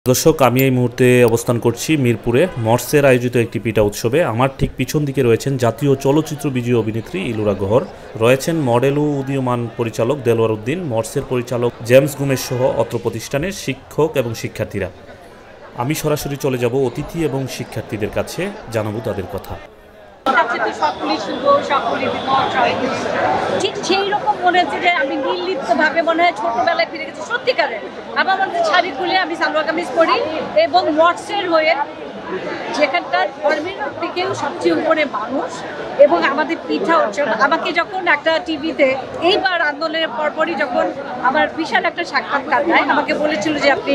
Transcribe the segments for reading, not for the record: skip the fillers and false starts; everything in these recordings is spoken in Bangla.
দর্শক, আমি এই মুহূর্তে অবস্থান করছি মিরপুরে মর্সের আয়োজিত একটি পিঠা উৎসবে। আমার ঠিক পিছন দিকে রয়েছেন জাতীয় চলচ্চিত্র বিজয়ী অভিনেত্রী ইলুরা গহর, রয়েছেন মডেল ও উদীয়মান পরিচালক দেলোয়ার উদ্দিন, মর্সের পরিচালক জেমস গুমেশ সহ অত্র প্রতিষ্ঠানের শিক্ষক এবং শিক্ষার্থীরা। আমি সরাসরি চলে যাব অতিথি এবং শিক্ষার্থীদের কাছে, জানাবো তাদের কথা। ঠিক সেই রকম মনে হচ্ছে যে আমি নির্লিপ্তভাবে মনে হয় ছোটবেলায় ফিরে গেছি সত্যিকারের। আবার আমাদের শাড়ি খুলে আমি সালোয়ার কামিজ পরি এবং মর্সের হয়ে যেখানকার ধর্মের থেকেও সবচেয়ে উপরে মানুষ এবং আমাদের পিঠা উৎসব। আমাকে যখন একটা টিভিতে এইবার আন্দোলনের পরপরই যখন আমার বিশাল একটা সাক্ষাৎকার দেয়, আমাকে বলেছিল যে আপনি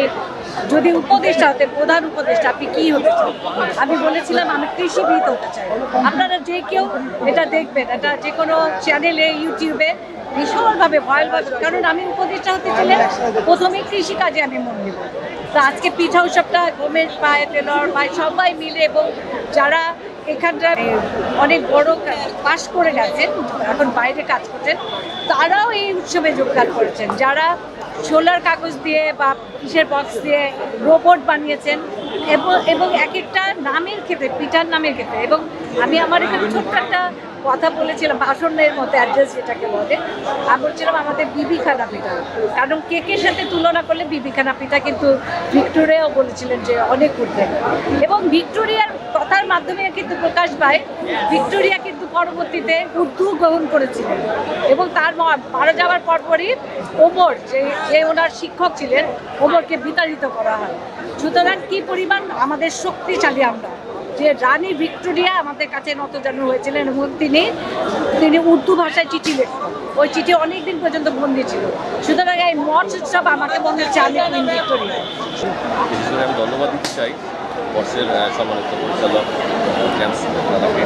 যদি উপদেষ্টা হতেন, প্রধান উপদেষ্টা, আপনি কী হতে চান? আমি বলেছিলাম আমি কৃষিবিদ হতে চাই। আপনারা যে কেউ এটা দেখবেন, এটা যে কোনো চ্যানেলে, ইউটিউবে ভীষণভাবে ভয়ালভাবে, কারণ আমি উপদেষ্টা হতে চাইলে প্রথমেই কৃষিকাজে আমি মন দেব। তো আজকে পিঠা উৎসবটা গোমেশ ভাই, টেলর ভাই সবাই মিলে এবং যারা এখানটার অনেক বড় পাশ করে গেছেন, এখন বাইরে কাজ করছেন, তারাও এই উৎসবে যোগদান করেছেন। যারা সোলার কাগজ দিয়ে বা কিসের বক্স দিয়ে রোবট বানিয়েছেন এবং এক একটা নামের ক্ষেত্রে, পিঠার নামের ক্ষেত্রে। এবং আমি আমার এখানে ছোট্ট একটা কথা বলেছিলাম, ভাষণের মতো অ্যাড্রেস যেটাকে বলে, আমি বলছিলাম আমাদের বিবিখানা পিঠা, কারণ কেকের সাথে তুলনা করলে বিবিখানা পিঠা কিন্তু ভিক্টোরিয়াও বলেছিলেন যে অনেক উঠবে। এবং ভিক্টোরিয়ার কথার মাধ্যমে কিন্তু প্রকাশ পায় ভিক্টোরিয়া কিন্তু পরবর্তীতে উর্দু গ্রহণ করেছিলেন এবং তার মারা যাওয়ার পরপরই ওমর, যে ওনার শিক্ষক ছিলেন, ওমরকে বিতাড়িত করা হয়। সুতরাং কী পরিমাণ আমাদের শক্তিশালী আমরা, যে রানী ভিক্টোরিয়া আমাদের কাছে নতজানু হয়েছিলেন এবং তিনি উর্দু ভাষায় চিঠি লিখতেন। ওই চিঠি অনেকদিন পর্যন্ত বন্দী ছিল। সুতরাং এই মর্স উৎসব আমাকে মনে হচ্ছে আমি কুইন ভিক্টোরিয়া। আমি ধন্যবাদ দিতে চাই মর্সের সম্মানিত পরিচালক জেমস দাদাকে,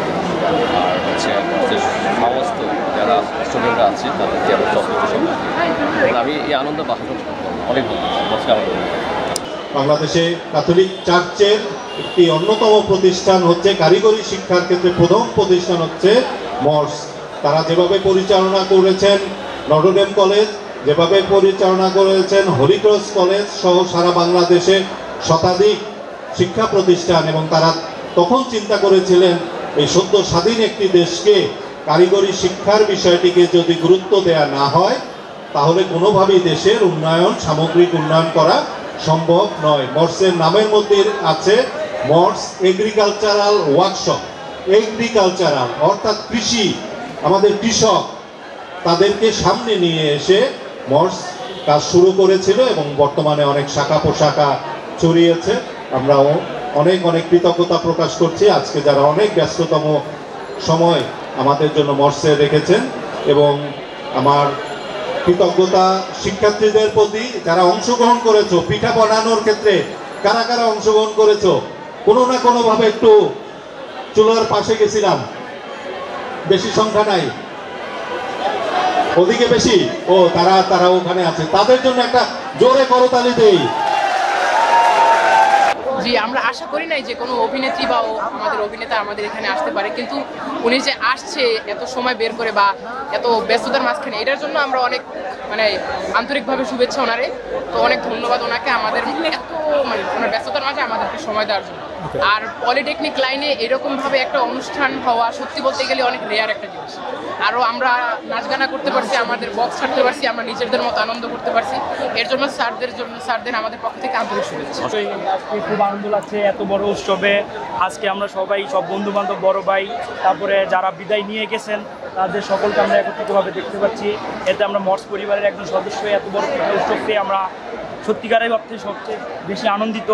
আর হচ্ছে মর্সের সমস্ত যারা স্টুডেন্টরা আছে তাদেরকে আমার যথেষ্ট সম্মান। আমি এই আনন্দ বাসন অনেক ধন্যবাদ মর্সকে আমার। বাংলাদেশে ক্যাথলিক চার্চের একটি অন্যতম প্রতিষ্ঠান হচ্ছে কারিগরি শিক্ষার ক্ষেত্রে প্রথম প্রতিষ্ঠান হচ্ছে মর্স। তারা যেভাবে পরিচালনা করেছেন নটরডেম কলেজ, যেভাবে পরিচালনা করেছেন হলিক্রস কলেজ সহ সারা বাংলাদেশে শতাধিক শিক্ষা প্রতিষ্ঠান, এবং তারা তখন চিন্তা করেছিলেন এই সদ্য স্বাধীন একটি দেশকে কারিগরি শিক্ষার বিষয়টিকে যদি গুরুত্ব দেয়া না হয় তাহলে কোনোভাবেই দেশের উন্নয়ন, সামগ্রিক উন্নয়ন করা সম্ভব নয়। মর্সের নামের মধ্যে আছে মর্স এগ্রিকালচারাল ওয়ার্কশপ। এগ্রিকালচারাল অর্থাৎ কৃষি, আমাদের কৃষক, তাদেরকে সামনে নিয়ে এসে মর্স কাজ শুরু করেছিল এবং বর্তমানে অনেক শাখা প্রশাখা ছড়িয়েছে। আমরাও অনেক অনেক কৃতজ্ঞতা প্রকাশ করছি আজকে যারা অনেক ব্যস্ততম সময় আমাদের জন্য মর্সে রেখেছেন, এবং আমার কৃতজ্ঞতা শিক্ষার্থীদের প্রতি যারা অংশগ্রহণ করেছো পিঠা বানানোর ক্ষেত্রে। কারা কারা অংশগ্রহণ করেছো? কোনো না কোনোভাবে একটু চুলার পাশে গেছিলাম, বেশি সংখ্যা নাই, ওদিকে বেশি। ও তারা ওখানে আছে, তাদের জন্য একটা জোরে করতালি দেই। জি, আমরা আশা করি নাই যে কোনো অভিনেত্রী বা আমাদের অভিনেতা আমাদের এখানে আসতে পারে, কিন্তু উনি যে আসছে এত সময় বের করে বা এত ব্যস্ততার মাঝখানে, এটার জন্য আমরা অনেক আন্তরিকভাবে শুভেচ্ছা ওনারে। তো অনেক ধন্যবাদ ওনাকে আমাদের এত ওনার ব্যস্ততার মাঝে আমাদেরকে সময় দেওয়ার জন্য। আর পলিটেকনিক লাইনে এরকমভাবে একটা অনুষ্ঠান হওয়া সত্যি বলতে গেলে অনেক রেয়ার একটা জিনিস। আরও আমরা নাচ গানা করতে পারছি, আমাদের বক্স ছাড়তে পারছি, আমরা নিজেদের মতো আনন্দ করতে পারছি। এর জন্য স্যারদের আমাদের পক্ষ থেকে আন্তরিক শুভেচ্ছা। খুব আনন্দ লাগছে এত বড় উৎসবে। আজকে আমরা সবাই, সব বন্ধু বান্ধব, বড় ভাই, তারপরে যারা বিদায় নিয়ে গেছেন তাদের সকলকে আমরা একত্রিতভাবে দেখতে পাচ্ছি। এতে আমরা মর্স পরিবারের একজন সদস্য এত বড় উৎসবকে আমরা সত্যিকারের অর্থে সবচেয়ে বেশি আনন্দিত।